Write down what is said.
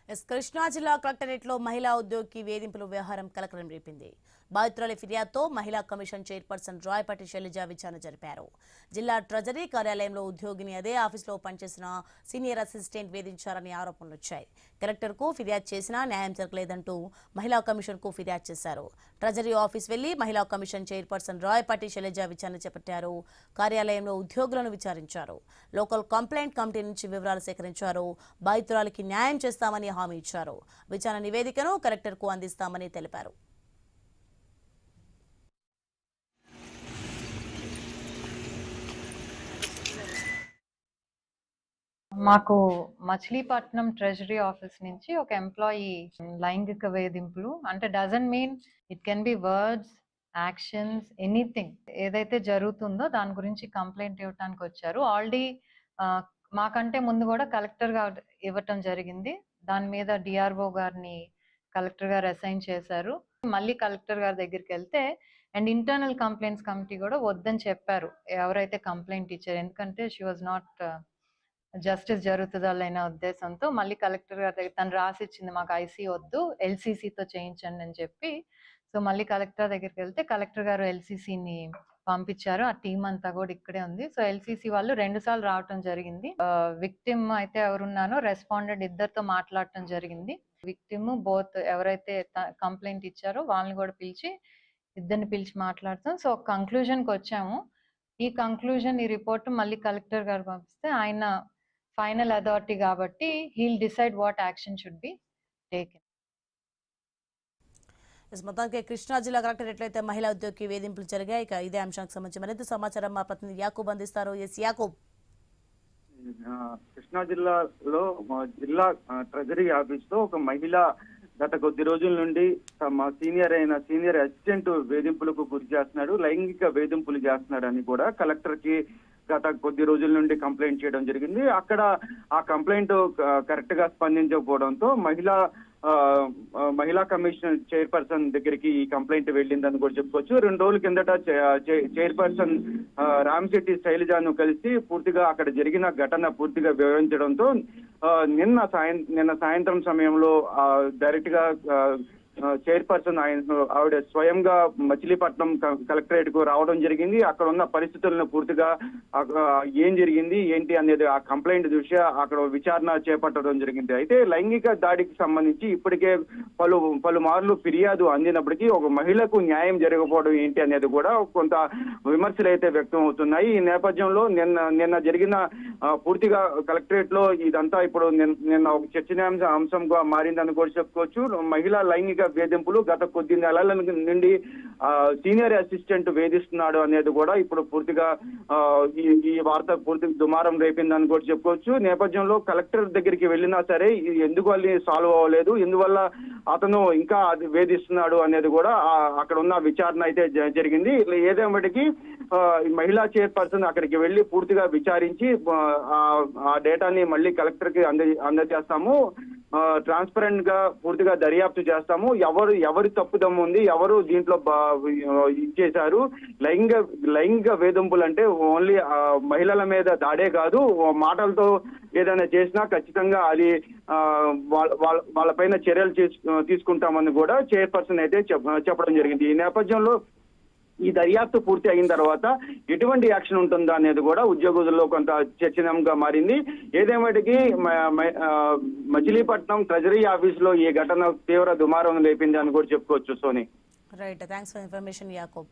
కృష్ణా జిల్లా కలెక్టరేట్లో మహిళా ఉద్యోగికి వేధింపుల వ్యవహారం కలకలం రేపింది. బాధితురాలి ఫిర్యాదుతో మహిళా కమిషన్ చైర్పర్సన్ రాయపాటి శైలజ విచారణ జరిపారు. జిల్లా ట్రెజరీ కార్యాలయంలో ఉద్యోగిని అదే ఆఫీసులో పనిచేసిన సీనియర్ అసిస్టెంట్ వేధించారని ఆరోపణలు వచ్చాయి. కలెక్టర్కు ఫిర్యాదు చేసినా న్యాయం జరగలేదంటూ మహిళా కమిషన్కు ఫిర్యాదు చేశారు. ట్రెజరీ ఆఫీస్ వెళ్లి మహిళా కమిషన్ చైర్పర్సన్ రాయపాటి శైలజ విచారణ చేపట్టారు. కార్యాలయంలో ఉద్యోగులను విచారించారు. లోకల్ కంప్లైంట్ కమిటీ నుంచి వివరాలు సేకరించారు. బాధితురాలికి న్యాయం చేస్తామని హామీ ఇచ్చారు. విచారణ నివేదికను కలెక్టర్కు అందిస్తామని తెలిపారు. మాకు మచిలీపట్నం ట్రెజరీ ఆఫీస్ నుంచి ఒక ఎంప్లాయీ లైంగిక వేధింపులు అంటే doesn't mean it can be words, actions, anything ఏదైతే జరుగుతుందో దాని గురించి కంప్లైంట్ ఇవ్వడానికి వచ్చారు. ఆల్రెడీ మాకంటే ముందు కూడా కలెక్టర్ గారు ఇవ్వటం జరిగింది. దాని మీద డిఆర్ఓ గారిని కలెక్టర్ గారు అసైన్ చేశారు. మళ్ళీ కలెక్టర్ గారి దగ్గరికి వెళ్తే అండ్ ఇంటర్నల్ కంప్లైంట్స్ కమిటీ కూడా వద్దని చెప్పారు ఎవరైతే కంప్లైంట్ ఇచ్చారు. ఎందుకంటే షీ వాజ్ నాట్ జస్టిస్ జరుగుతుందన్న ఉద్దేశంతో మళ్ళీ కలెక్టర్ గారి దగ్గర తను రాసిచ్చింది, మాకు ఐసీ వద్దు ఎల్సీసీతో చేయించండి అని చెప్పి. సో మళ్ళీ కలెక్టర్ దగ్గరికి వెళ్తే కలెక్టర్ గారు ఎల్సీసీని పంపించారు. ఆ టీం అంతా కూడా ఇక్కడే ఉంది. సో ఎల్సీసీ వాళ్ళు 2 సార్లు రావటం జరిగింది. విక్టిమ్ అయితే ఎవరున్నానో రెస్పాండెంట్ ఇద్దరితో మాట్లాడటం జరిగింది. విక్టిమ్ బోత్ ఎవరైతే కంప్లైంట్ ఇచ్చారో వాళ్ళని కూడా ఇద్దరిని పిలిచి మాట్లాడతాం. సో కంక్లూజన్కి వచ్చాము. ఈ కంక్లూజన్ ఈ రిపోర్ట్ మళ్ళీ కలెక్టర్ గారు పంపిస్తే ఆయన ఫైనల్ అథారిటీ కాబట్టి he'll decide what action should be taken. మొత్తానికి కృష్ణా జిల్లా కలెక్టరేట్లో అయితే మహిళా ఉద్యోగి వేధింపులు జరిగాయి. ఇక ఇదే అంశానికి సంబంధించి మరింత సమాచారం మా ప్రతినిధి యాకూబ్ అందిస్తారు. యాకూబ్, కృష్ణా జిల్లాలో జిల్లా ట్రెజరీ ఆఫీస్ లో ఒక మహిళ గత కొద్ది రోజుల నుండి తమ సీనియర్ అసిస్టెంట్ వేధింపులకు గురి చేస్తున్నాడు, లైంగిక వేధింపులు చేస్తున్నాడు అని కూడా కలెక్టర్ కి గత కొద్ది రోజుల నుండి కంప్లైంట్ చేయడం జరిగింది. అక్కడ ఆ కంప్లైంట్ కరెక్ట్ గా స్పందించకపోవడంతో మహిళా కమిషన్ చైర్పర్సన్ దగ్గరికి ఈ కంప్లైంట్ వెళ్ళిందని కూడా చెప్పుకోవచ్చు. 2 రోజుల కిందట చైర్పర్సన్ రామశెట్టి శైలజను కలిసి పూర్తిగా అక్కడ జరిగిన ఘటన పూర్తిగా వివరించడంతో నిన్న సాయంత్రం సమయంలో డైరెక్ట్ గా చైర్పర్సన్ ఆవిడ స్వయంగా మచిలీపట్నం కలెక్టరేట్ కు రావడం జరిగింది. అక్కడ ఉన్న పరిస్థితులను పూర్తిగా ఏం జరిగింది ఏంటి అనేది ఆ కంప్లైంట్ దృష్ట్యా అక్కడ విచారణ చేపట్టడం జరిగింది. అయితే లైంగిక దాడికి సంబంధించి ఇప్పటికే పలుమార్లు ఫిర్యాదు అందినప్పటికీ ఒక మహిళకు న్యాయం జరగకపోవడం ఏంటి అనేది కూడా కొంత విమర్శలు అయితే వ్యక్తం అవుతున్నాయి. ఈ నేపథ్యంలో నిన్న జరిగిన పూర్తిగా కలెక్టరేట్ లో ఇదంతా ఇప్పుడు నిన్న ఒక చర్చనీయాంశ అంశంగా మారిందని కూడా చెప్పుకోవచ్చు. మహిళా లైంగిక వేధింపులు గత కొద్ది నెలల నుండి సీనియర్ అసిస్టెంట్ వేధిస్తున్నాడు అనేది కూడా ఇప్పుడు పూర్తిగా ఈ వార్త పూర్తిగా దుమారం రేపిందని కూడా చెప్పుకోవచ్చు. నేపథ్యంలో కలెక్టర్ దగ్గరికి వెళ్ళినా సరే ఎందుకు అది సాల్వ్ అవ్వలేదు, ఎందువల్ల అతను ఇంకా వేధిస్తున్నాడు అనేది కూడా అక్కడ ఉన్న విచారణ అయితే జరిగింది. ఏదేమటికి మహిళా చైర్పర్సన్ అక్కడికి వెళ్లి పూర్తిగా విచారించి ఆ డేటాని మళ్ళీ కలెక్టర్ కి అందజేస్తాము, ట్రాన్స్పరెంట్ గా పూర్తిగా దర్యాప్తు చేస్తాము, ఎవరి తప్పుదమ్ము ఉంది, ఎవరు దీంట్లో ఇచ్చేశారు. లైంగిక వేధింపులు అంటే ఓన్లీ మహిళల మీద దాడే కాదు, మాటలతో ఏదైనా చేసినా ఖచ్చితంగా అది వాళ్ళపైన చర్యలు తీసుకుంటామని కూడా చైర్పర్సన్ అయితే చెప్పడం జరిగింది. ఈ నేపథ్యంలో ఈ దర్యాప్తు పూర్తి అయిన తర్వాత ఎటువంటి యాక్షన్ ఉంటుందా అనేది కూడా ఉద్యోగుల్లో కొంత చర్చనీయంగా మారింది. ఏదేమటికి మచిలీపట్నం ట్రెజరీ ఆఫీస్ లో ఈ ఘటన తీవ్ర దుమారం లేపింది అని కూడా చెప్పుకోవచ్చు. Soni, right, thanks for information Yakub.